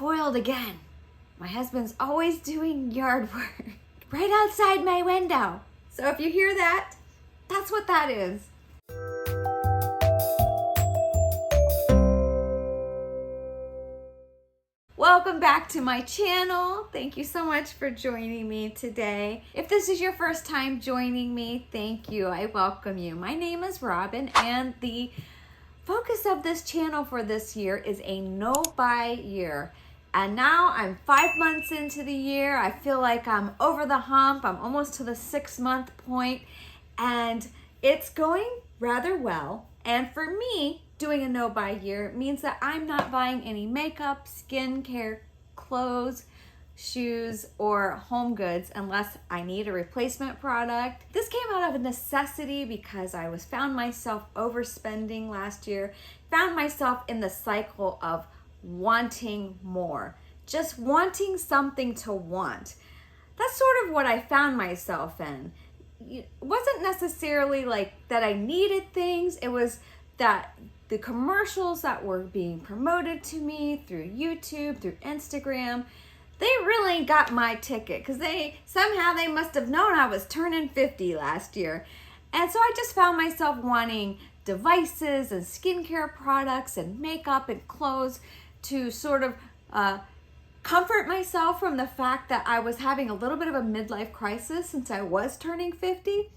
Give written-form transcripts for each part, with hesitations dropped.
foiled again. My husband's always doing yard work right outside my window. So if you hear that, that's what that is. Welcome back to my channel. Thank you so much for joining me today. If this is your first time joining me, thank you. I welcome you. My name is Robin, and the focus of this channel for this year is a no-buy year. And now I'm 5 months into the year. I feel like I'm over the hump. I'm almost to the 6-month point, and it's going rather well. And for me, doing a no-buy year means that I'm not buying any makeup, skincare, clothes, shoes, or home goods unless I need a replacement product. This came out of a necessity because I found myself overspending last year, found myself in the cycle of wanting more, just wanting something to want. That's sort of what I found myself in. It wasn't necessarily like that I needed things, it was that the commercials that were being promoted to me through YouTube, through Instagram, they really got my ticket because they must have known I was turning 50 last year. And so I just found myself wanting devices and skincare products and makeup and clothes to sort of comfort myself from the fact that I was having a little bit of a midlife crisis since I was turning 50.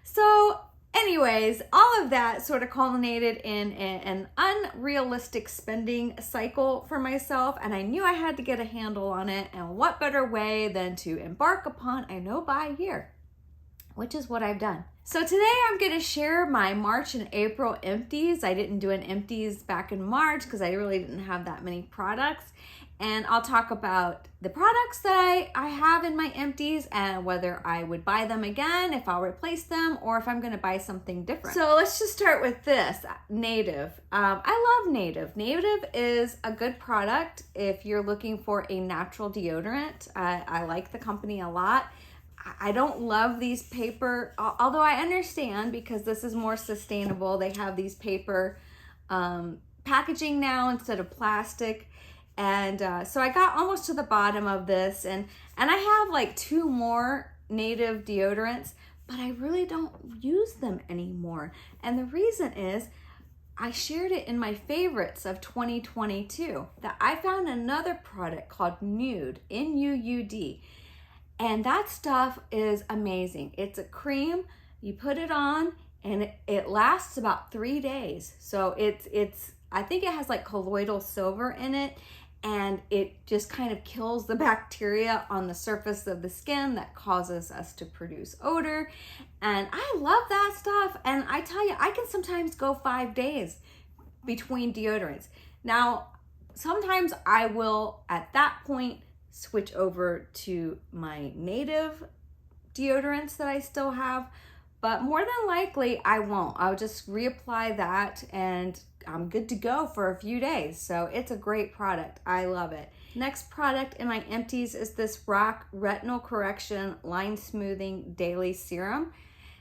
So anyways, all of that sort of culminated in an unrealistic spending cycle for myself, and I knew I had to get a handle on it, and what better way than to embark upon a no-buy year, which is what I've done. So today I'm going to share my March and April empties. I didn't do an empties back in March because I really didn't have that many products. And I'll talk about the products that I have in my empties and whether I would buy them again, if I'll replace them, or if I'm going to buy something different. So let's just start with this, Native. I love Native. Native is a good product if you're looking for a natural deodorant. I like the company a lot. I don't love these paper, although I understand because this is more sustainable. They have these paper packaging now instead of plastic. And so I got almost to the bottom of this, and I have like 2 more Native deodorants, but I really don't use them anymore. And the reason is I shared it in my favorites of 2022 that I found another product called Nude, N-U-U-D. And that stuff is amazing. It's a cream, you put it on, and it lasts about 3 days. So I think it has like colloidal silver in it, and it just kind of kills the bacteria on the surface of the skin that causes us to produce odor. And I love that stuff. And I tell you, I can sometimes go 5 days between deodorants. Now, sometimes I will, at that point, switch over to my Native deodorants that I still have, but more than likely I won't. I'll just reapply that and I'm good to go for a few days. So it's a great product. I love it. Next product in my empties is this Rock Retinol Correction Line Smoothing Daily Serum.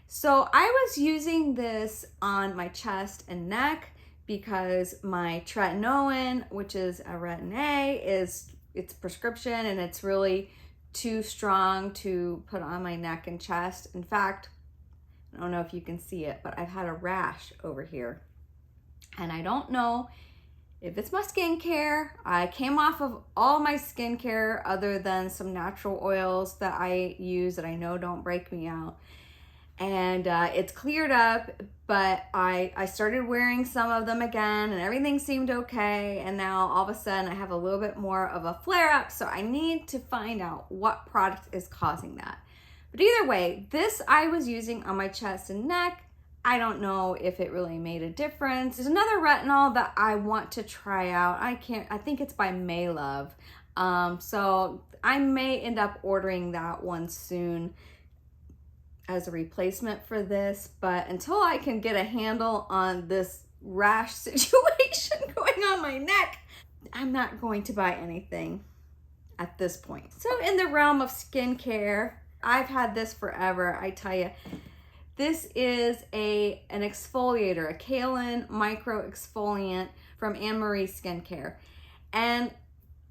So I was using this on my chest and neck because my tretinoin, which is a Retin-A, it's prescription and it's really too strong to put on my neck and chest. In fact, I don't know if you can see it, but I've had a rash over here. And I don't know if it's my skincare. I came off of all my skincare other than some natural oils that I use that I know don't break me out. And it's cleared up, but I started wearing some of them again and everything seemed okay. And now all of a sudden I have a little bit more of a flare up. So I need to find out what product is causing that. But either way, this I was using on my chest and neck. I don't know if it really made a difference. There's another retinol that I want to try out. I think it's by Maylove. So I may end up ordering that one soon as a replacement for this. But until I can get a handle on this rash situation going on my neck, I'm not going to buy anything at this point. So in the realm of skincare, I've had this forever, I tell you. This is an exfoliator, a kaolin micro exfoliant from Anne Marie Skincare. And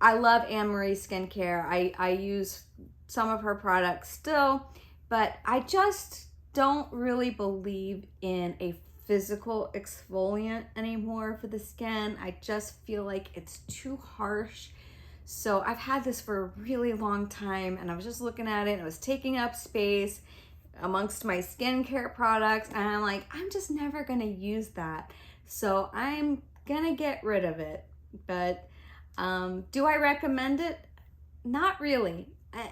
I love Anne Marie Skincare. I use some of her products still, but I just don't really believe in a physical exfoliant anymore for the skin. I just feel like it's too harsh. So I've had this for a really long time, and I was just looking at it and it was taking up space amongst my skincare products, and I'm like, I'm just never gonna use that. So I'm gonna get rid of it. But do I recommend it? Not really.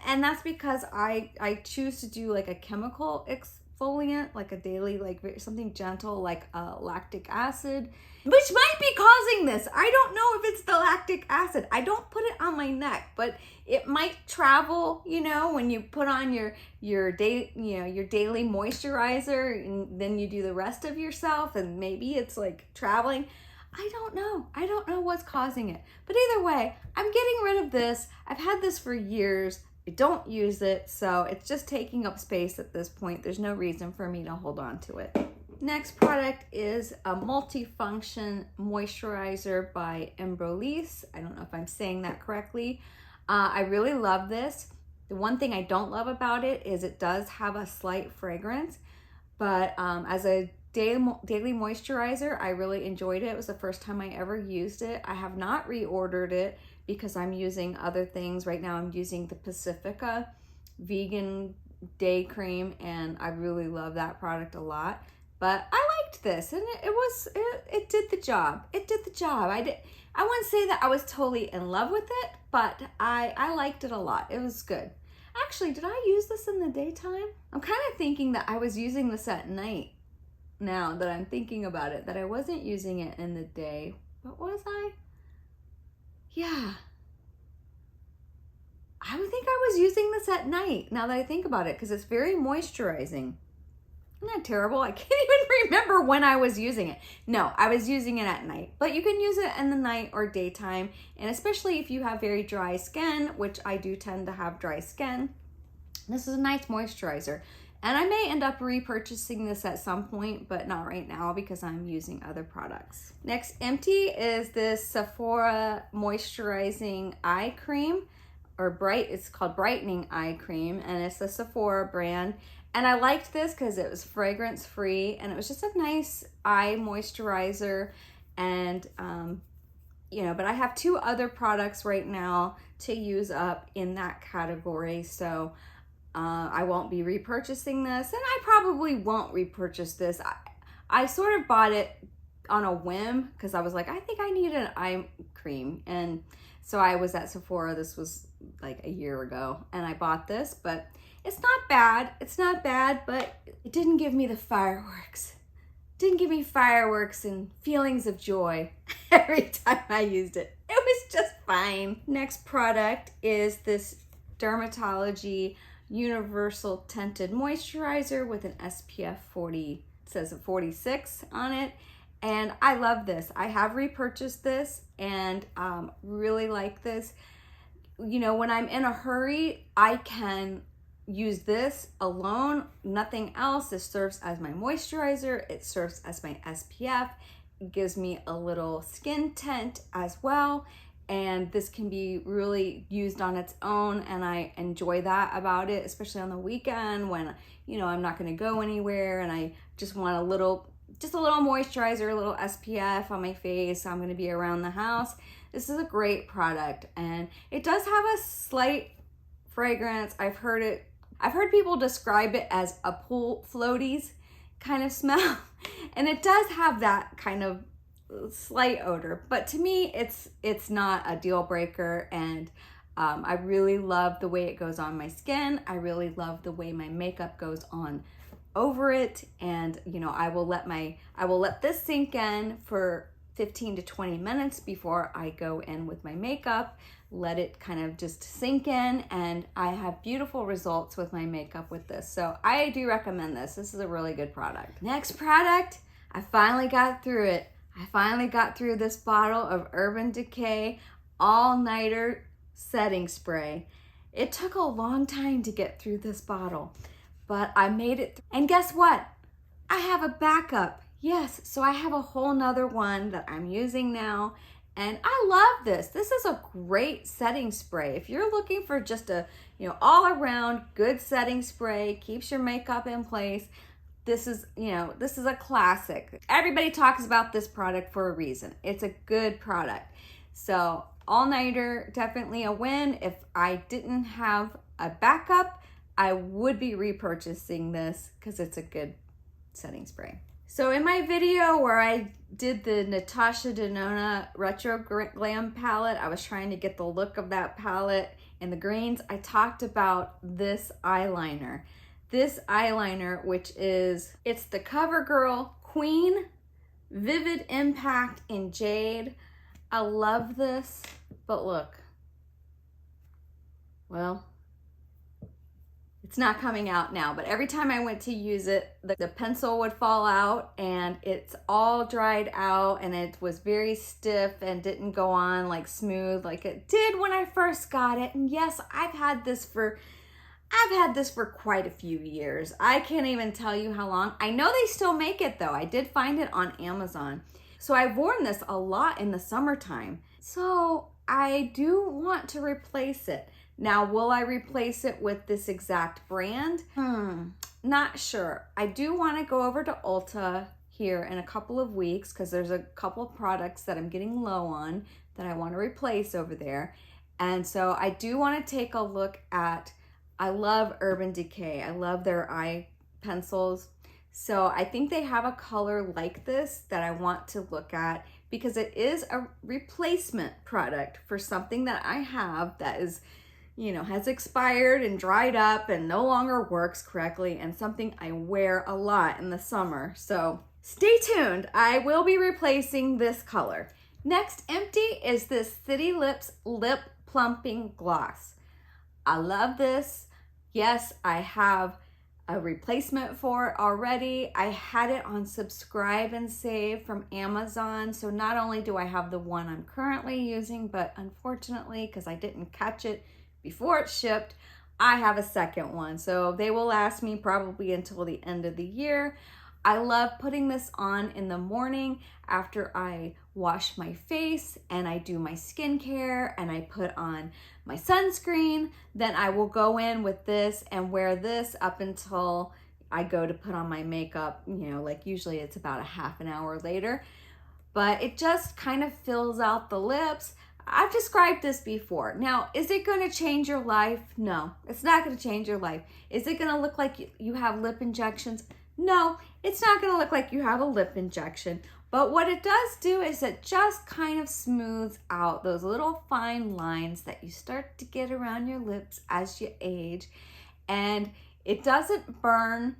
And that's because I choose to do like a chemical exfoliant, like a daily, like something gentle, like lactic acid, which might be causing this. I don't know if it's the lactic acid. I don't put it on my neck, but it might travel, you know, when you put on your daily moisturizer, and then you do the rest of yourself, and maybe it's like traveling. I don't know. I don't know what's causing it. But either way, I'm getting rid of this. I've had this for years. I don't use it, so it's just taking up space at this point. There's no reason for me to hold on to it. Next product is a multifunction moisturizer by Embryolisse. I don't know if I'm saying that correctly. I really love this. The one thing I don't love about it is it does have a slight fragrance, but as a daily moisturizer, I really enjoyed it. It was the first time I ever used it. I have not reordered it because I'm using other things. Right now I'm using the Pacifica vegan day cream, and I really love that product a lot. But I liked this, and it did the job. It did the job. I wouldn't say that I was totally in love with it, but I liked it a lot. It was good. Actually, did I use this in the daytime? I'm kind of thinking that I was using this at night. Now that I'm thinking about it, that I wasn't using it in the day. What was I? Yeah. I would think I was using this at night, now that I think about it, because it's very moisturizing. Isn't that terrible? I can't even remember when I was using it. No, I was using it at night. But you can use it in the night or daytime, and especially if you have very dry skin, which I do tend to have dry skin. This is a nice moisturizer. And I may end up repurchasing this at some point, but not right now because I'm using other products. Next empty is this Sephora moisturizing eye cream, or it's called brightening eye cream, and it's the Sephora brand. And I liked this because it was fragrance free, and it was just a nice eye moisturizer. And but I have 2 other products right now to use up in that category, so I won't be repurchasing this, and I probably won't repurchase this. I sort of bought it on a whim because I was like, I think I need an eye cream. And so I was at Sephora, this was like a year ago, and I bought this, but it's not bad. It's not bad, but it didn't give me the fireworks. It didn't give me fireworks and feelings of joy every time I used it. It was just fine. Next product is this Dermatology Universal Tinted Moisturizer with an SPF 40, it says a 46 on it, and I love this. I have repurchased this and really like this. You know, when I'm in a hurry, I can use this alone, nothing else. This serves as my moisturizer, it serves as my SPF, it gives me a little skin tint as well. And this can be really used on its own, and I enjoy that about it, especially on the weekend when, you know, I'm not going to go anywhere and I just want a little moisturizer, a little SPF on my face. I'm going to be around the house. This is a great product, and it does have a slight fragrance. I've heard people describe it as a pool floaties kind of smell, and it does have that kind of slight odor, but to me it's not a deal breaker. And I really love the way it goes on my skin. I really love the way my makeup goes on over it, and you know, I will let this sink in for 15 to 20 minutes before I go in with my makeup. Let it kind of just sink in, and I have beautiful results with my makeup with this. So I do recommend this. This is a really good product. Next product, I finally got through it. I finally got through this bottle of Urban Decay All-Nighter Setting Spray. It took a long time to get through this bottle, but I made it. And guess what? I have a backup. Yes, so I have a whole nother one that I'm using now, And I love this. This is a great setting spray. If you're looking for just a, all around good setting spray, keeps your makeup in place, this is a classic. Everybody talks about this product for a reason. It's a good product. So all-nighter, definitely a win. If I didn't have a backup, I would be repurchasing this because it's a good setting spray. So in my video where I did the Natasha Denona Retro Glam palette, I was trying to get the look of that palette and the greens. I talked about this eyeliner. This eyeliner, it's the CoverGirl Queen Vivid Impact in Jade. I love this, but look, well, it's not coming out now, but every time I went to use it, the pencil would fall out and it's all dried out and it was very stiff and didn't go on like smooth like it did when I first got it. And yes, I've had this for quite a few years. I can't even tell you how long. I know they still make it though. I did find it on Amazon. So I've worn this a lot in the summertime. So I do want to replace it. Now, will I replace it with this exact brand? Not sure. I do want to go over to Ulta here in a couple of weeks because there's a couple of products that I'm getting low on that I want to replace over there. And so I do want to take a look at, I love Urban Decay. I love their eye pencils. So I think they have a color like this that I want to look at because it is a replacement product for something that I have that is, has expired and dried up and no longer works correctly, and something I wear a lot in the summer. So stay tuned. I will be replacing this color. Next empty is this City Lips Lip Plumping Gloss. I love this. Yes, I have a replacement for it already. I had it on Subscribe and Save from Amazon. So not only do I have the one I'm currently using, but unfortunately, because I didn't catch it before it shipped, I have a second one. So they will last me probably until the end of the year. I love putting this on in the morning after I wash my face and I do my skincare and I put on my sunscreen. Then I will go in with this and wear this up until I go to put on my makeup, like usually it's about a half an hour later. But it just kind of fills out the lips. I've described this before. Now, is it going to change your life? No, it's not going to change your life. Is it going to look like you have lip injections? No, it's not going to look like you have a lip injection. But what it does do is it just kind of smooths out those little fine lines that you start to get around your lips as you age. And it doesn't burn.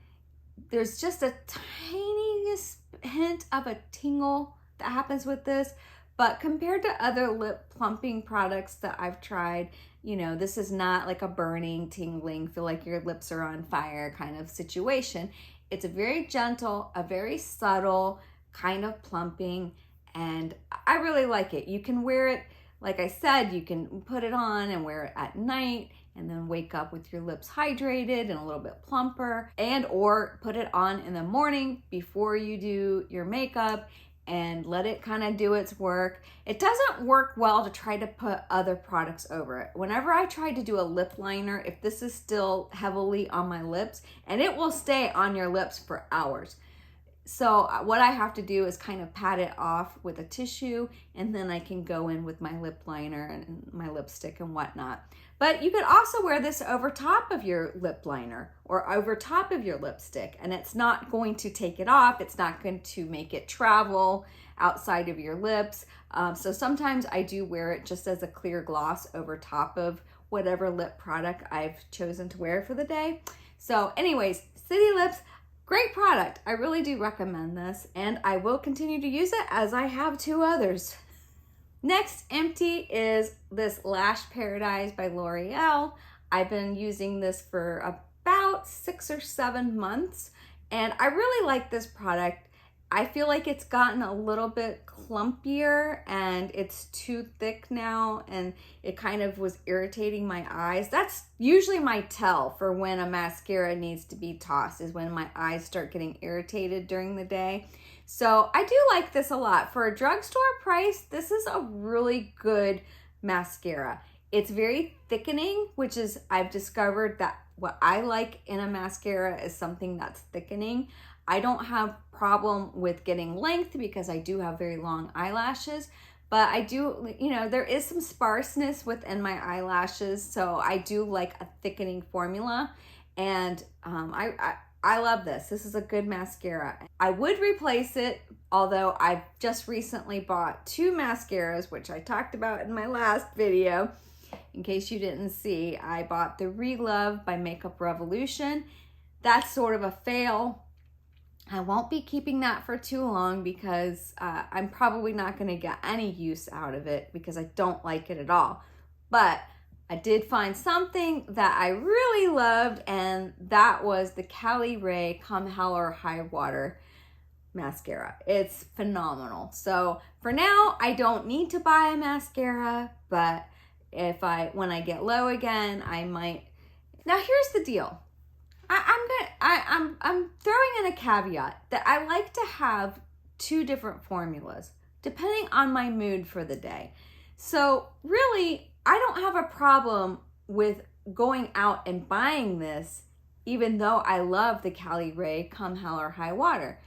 There's just a tiniest hint of a tingle that happens with this. But compared to other lip plumping products that I've tried, this is not like a burning, tingling, feel like your lips are on fire kind of situation. It's a very gentle, a very subtle kind of plumping, and I really like it. You can wear it, like I said, you can put it on and wear it at night and then wake up with your lips hydrated and a little bit plumper, and or put it on in the morning before you do your makeup and let it kind of do its work. It doesn't work well to try to put other products over it. Whenever I try to do a lip liner, if this is still heavily on my lips, and it will stay on your lips for hours. So what I have to do is kind of pat it off with a tissue, and then I can go in with my lip liner and my lipstick and whatnot. But you could also wear this over top of your lip liner or over top of your lipstick, and it's not going to take it off. It's not going to make it travel outside of your lips. So sometimes I do wear it just as a clear gloss over top of whatever lip product I've chosen to wear for the day. So anyways, City Lips, great product. I really do recommend this, and I will continue to use it as I have two others. Next empty is this Lash Paradise by L'Oreal. I've been using this for about 6 or 7 months, and I really like this product. I feel like it's gotten a little bit clumpier and it's too thick now, and it kind of was irritating my eyes. That's usually my tell for when a mascara needs to be tossed, is when my eyes start getting irritated during the day. So I do like this a lot. For a drugstore price, this is a really good mascara. It's very thickening, which is, I've discovered that what I like in a mascara is something that's thickening. I don't have problem with getting length because I do have very long eyelashes, but I do, you know, there is some sparseness within my eyelashes, so I do like a thickening formula, and I love this. This is a good mascara. I would replace it, although I've just recently bought 2 mascaras, which I talked about in my last video. In case you didn't see, I bought the Relove by Makeup Revolution. That's sort of a fail. I won't be keeping that for too long because I'm probably not going to get any use out of it because I don't like it at all. But I did find something that I really loved, and that was the Cali Ray Come Hell or High Water mascara. It's phenomenal. So for now, I don't need to buy a mascara, but when I get low again, I might. Now here's the deal. I'm throwing in a caveat that I like to have 2 different formulas depending on my mood for the day. So really, I don't have a problem with going out and buying this, even though I love the Cali Ray Come Hell or High Water.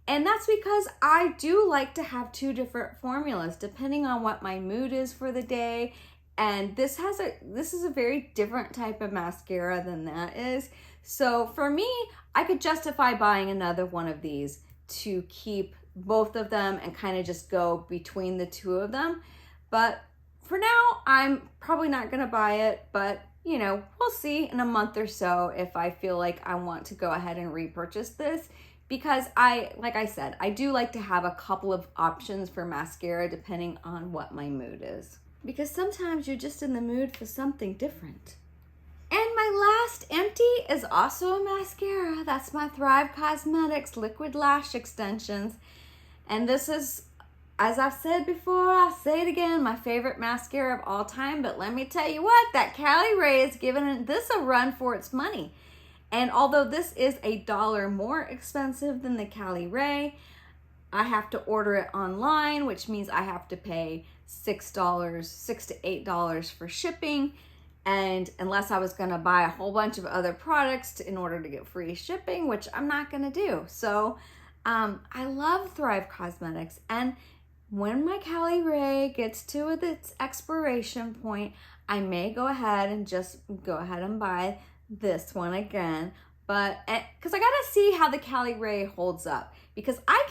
And that's because I do like to have 2 different formulas depending on what my mood is for the day. And this is a very different type of mascara than that is. So for me, I could justify buying another one of these to keep both of them and kind of just go between the 2 of them. But for now, I'm probably not going to buy it, but you know, we'll see in a month or so if I feel like I want to go ahead and repurchase this, because like I said, I do like to have a couple of options for mascara depending on what my mood is. Because sometimes you're just in the mood for something different. And my last empty is also a mascara. That's my Thrive Cosmetics Liquid Lash Extensions. And this is, as I've said before, I'll say it again, my favorite mascara of all time. But let me tell you what, that Cali Ray is giving this a run for its money. And although this is $1 more expensive than the Cali Ray, I have to order it online, which means I have to pay $6 to $8 for shipping. And unless I was going to buy a whole bunch of other products in order to get free shipping, which I'm not going to do. So I love Thrive Cosmetics. And when my Cali Ray gets to its expiration point, I may go ahead and buy this one again. But because I got to see how the Cali Ray holds up. Because I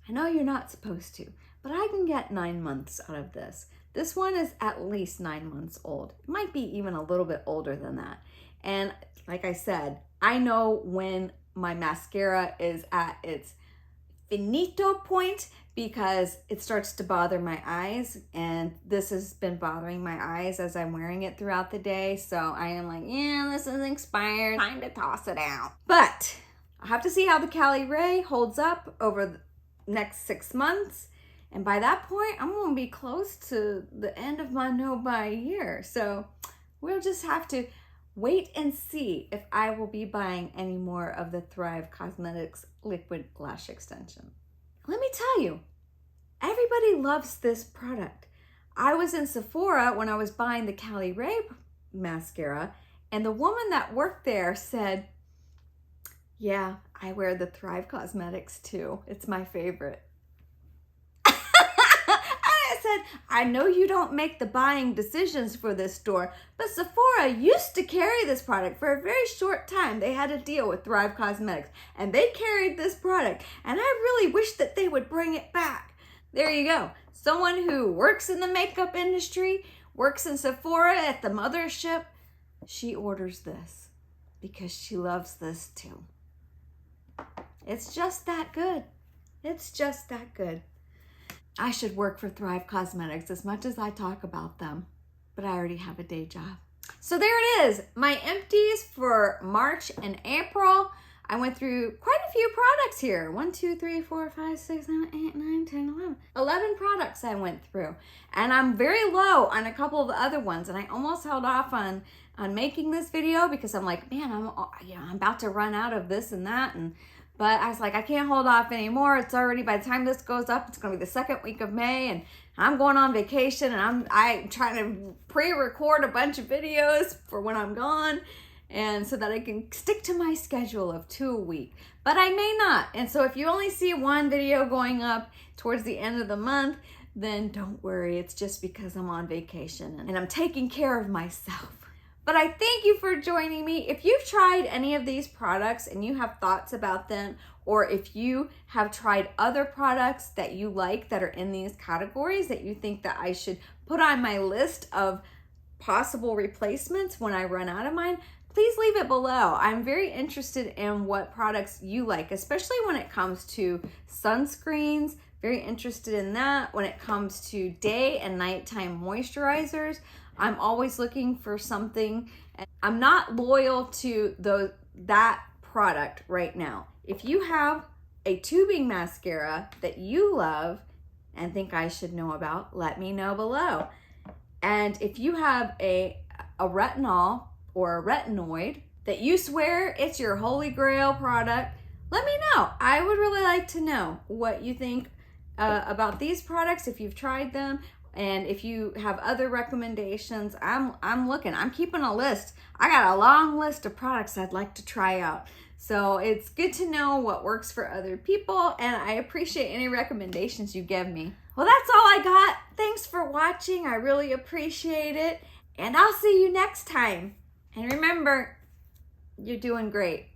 know you're not supposed to, but I can get 9 months out of this. This one is at least 9 months old. It might be even a little bit older than that. And like I said, I know when my mascara is at its finito point because it starts to bother my eyes. And this has been bothering my eyes as I'm wearing it throughout the day. So I am like, yeah, this is expired. Time to toss it out. But I'll have to see how the Cali Ray holds up over the next 6 months. And by that point, I'm going to be close to the end of my no-buy year. So we'll just have to wait and see if I will be buying any more of the Thrive Cosmetics Liquid Lash Extension. Let me tell you, everybody loves this product. I was in Sephora when I was buying the Cali Ray mascara, and the woman that worked there said, yeah, I wear the Thrive Cosmetics too. It's my favorite. I said, I know you don't make the buying decisions for this store, but Sephora used to carry this product for a very short time. They had a deal with Thrive Cosmetics, and they carried this product, and I really wish that they would bring it back. There you go. Someone who works in the makeup industry, works in Sephora at the mothership, she orders this because she loves this too. It's just that good. It's just that good. I should work for Thrive Cosmetics as much as I talk about them, but I already have a day job. So there it is, my empties for March and April. I went through quite a few products here. 1, 2, 3, 4, 5, 6, 7, 8, 9, 10, 11. 11 products I went through. And I'm very low on a couple of the other ones. And I almost held off on making this video because I'm like, man, I'm about to run out of this and that. But I was like, I can't hold off anymore. It's already, by the time this goes up, it's going to be the second week of May, and I'm going on vacation, and I'm trying to pre-record a bunch of videos for when I'm gone, and so that I can stick to my schedule of 2 a week. But I may not. And so if you only see one video going up towards the end of the month, then don't worry. It's just because I'm on vacation and I'm taking care of myself. But I thank you for joining me. If you've tried any of these products and you have thoughts about them, or if you have tried other products that you like that are in these categories that you think that I should put on my list of possible replacements when I run out of mine, please leave it below. I'm very interested in what products you like, especially when it comes to sunscreens. Very interested in that. When it comes to day and nighttime moisturizers, I'm always looking for something. I'm not loyal to that product right now. If you have a tubing mascara that you love and think I should know about, let me know below. And if you have a retinol or a retinoid that you swear it's your holy grail product, let me know. I would really like to know what you think about these products, if you've tried them, and if you have other recommendations. I'm looking. I'm keeping a list. I got a long list of products I'd like to try out. So it's good to know what works for other people, and I appreciate any recommendations you give me. Well, that's all I got. Thanks for watching. I really appreciate it, and I'll see you next time. And remember, you're doing great.